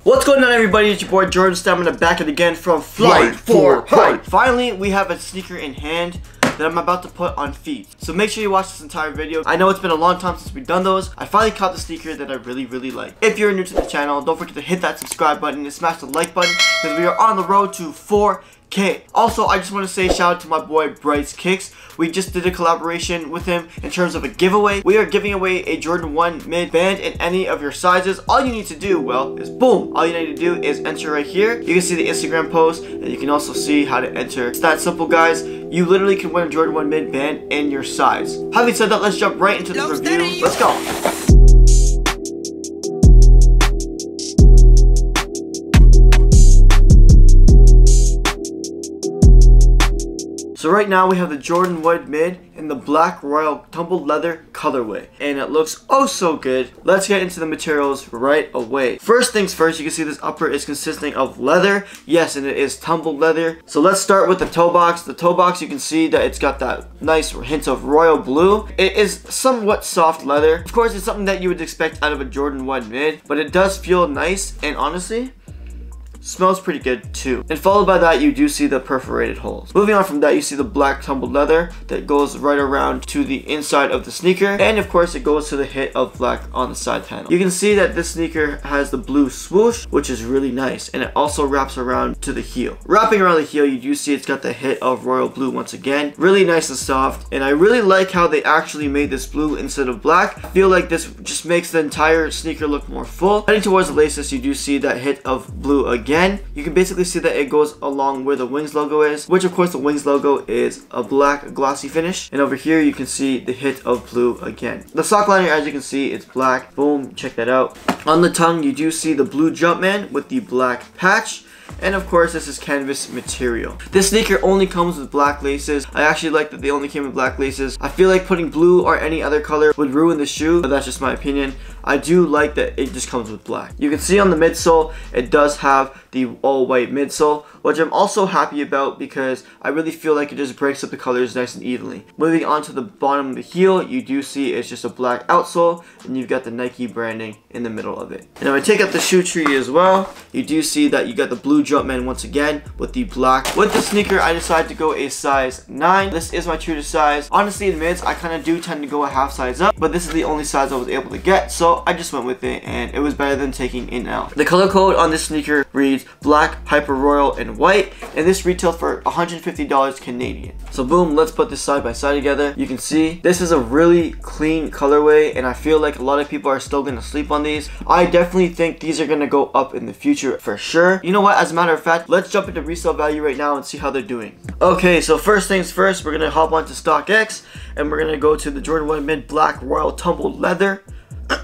What's going on, everybody? It's your boy Jordan Stamina back at again from Flight for Hype. Finally, we have a sneaker in hand that I'm about to put on feet. So make sure you watch this entire video. I know it's been a long time since we've done those. I finally caught the sneaker that I really like. If you're new to the channel, don't forget to hit that subscribe button and smash the like button because we are on the road to 4K. Also, I just want to say shout out to my boy Bryce Kicks. We just did a collaboration with him in terms of a giveaway. We are giving away a Jordan 1 mid band in any of your sizes. All you need to do, well, is boom. All you need to do is enter right here. You can see the Instagram post and you can also see how to enter. It's that simple, guys. You literally can win a Jordan 1 mid band in your size. Having said that, let's jump right into the review. Let's go. So right now we have the Jordan Wood mid in the black royal tumbled leather colorway, and it looks oh so good. Let's get into the materials right away. First things first, you can see this upper is consisting of leather. Yes, and it is tumbled leather. So let's start with the toe box. The toe box, you can see that it's got that nice hint of royal blue. It is somewhat soft leather. Of course, it's something that you would expect out of a Jordan 1 mid, but it does feel nice, and honestly, smells pretty good too. And followed by that, you do see the perforated holes. Moving on from that, you see the black tumbled leather that goes right around to the inside of the sneaker, and of course it goes to the hit of black on the side panel. You can see that this sneaker has the blue swoosh, which is really nice, and it also wraps around to the heel. Wrapping around the heel, you do see it's got the hit of royal blue once again. Really nice and soft, and I really like how they actually made this blue instead of black. I feel like this just makes the entire sneaker look more full. Heading towards the laces, you do see that hit of blue again. You can basically see that it goes along where the Wings logo is, which of course the Wings logo is a black glossy finish. And over here you can see the hit of blue again. The sock liner, as you can see, it's black. Boom, check that out. On the tongue, you do see the blue Jumpman with the black patch. And of course, this is canvas material. This sneaker only comes with black laces. I actually like that they only came with black laces. I feel like putting blue or any other color would ruin the shoe, but that's just my opinion. I do like that it just comes with black. You can see on the midsole, it does have the all white midsole, which I'm also happy about because I really feel like it just breaks up the colors nice and evenly. Moving on to the bottom of the heel, you do see it's just a black outsole, and you've got the Nike branding in the middle of it. And if I take out the shoe tree as well, you do see that you got the blue Jumpman once again with the black. With the sneaker, I decided to go a size 9. This is my true to size. Honestly, in mids, I kind of do tend to go a half size up, but this is the only size I was able to get, so I just went with it, and it was better than taking in out. The color code on this sneaker reads black, hyper royal, and white, and this retailed for $150 Canadian. So boom, let's put this side by side together. You can see this is a really clean colorway, and I feel like a lot of people are still gonna sleep on these. I definitely think these are gonna go up in the future for sure. You know what, as a matter of fact, let's jump into resale value right now and see how they're doing. Okay, so first things first, we're gonna hop onto StockX, and we're gonna go to the Jordan 1 mid black royal tumbled leather.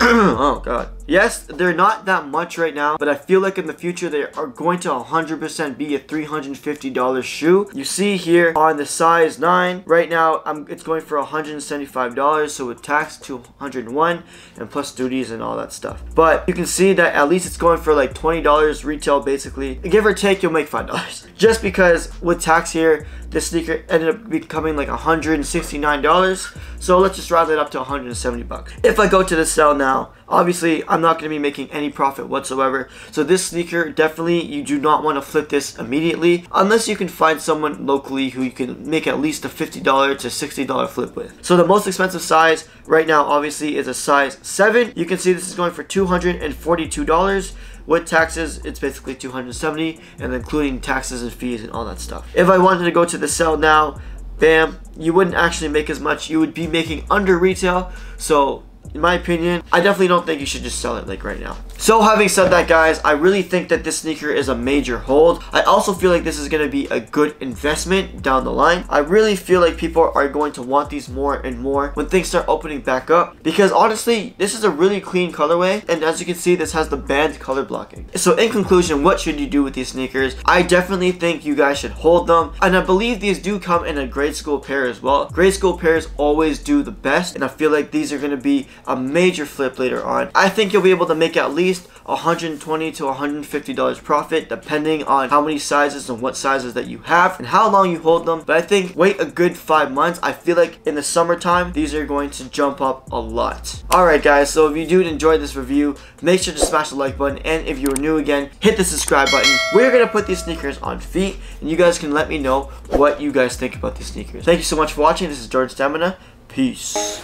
Oh god. Yes, they're not that much right now, but I feel like in the future they are going to 100% be a $350 shoe. You see here on the size 9, right now it's going for $175, so with tax to $101 and plus duties and all that stuff. But you can see that at least it's going for like $20 retail basically. Give or take, you'll make $5. Just because with tax here, this sneaker ended up becoming like $169. So let's just round it up to 170 bucks. If I go to the sell now, obviously I'm not going to be making any profit whatsoever. So this sneaker, definitely you do not want to flip this immediately unless you can find someone locally who you can make at least a $50 to $60 flip with. So the most expensive size right now obviously is a size 7. You can see this is going for $242. With taxes, it's basically $270, and including taxes and fees and all that stuff. If I wanted to go to the sell now, bam, you wouldn't actually make as much. You would be making under retail. So in my opinion, I definitely don't think you should just sell it like right now. So having said that, guys, I really think that this sneaker is a major hold. I also feel like this is going to be a good investment down the line. I really feel like people are going to want these more and more when things start opening back up, because honestly, this is a really clean colorway, and as you can see, this has the band color blocking. So in conclusion, what should you do with these sneakers? I definitely think you guys should hold them, and I believe these do come in a grade school pair as well. Grade school pairs always do the best, and I feel like these are going to be a major flip later on. I think you'll be able to make at least $120 to $150 profit depending on how many sizes and what sizes that you have and how long you hold them. But I think wait a good 5 months. I feel like in the summertime these are going to jump up a lot. Alright guys, so if you do enjoy this review, make sure to smash the like button, and if you're new again, hit the subscribe button. We're gonna put these sneakers on feet, and you guys can let me know what you guys think about these sneakers. Thank you so much for watching. This is Jordan Stamina. Peace.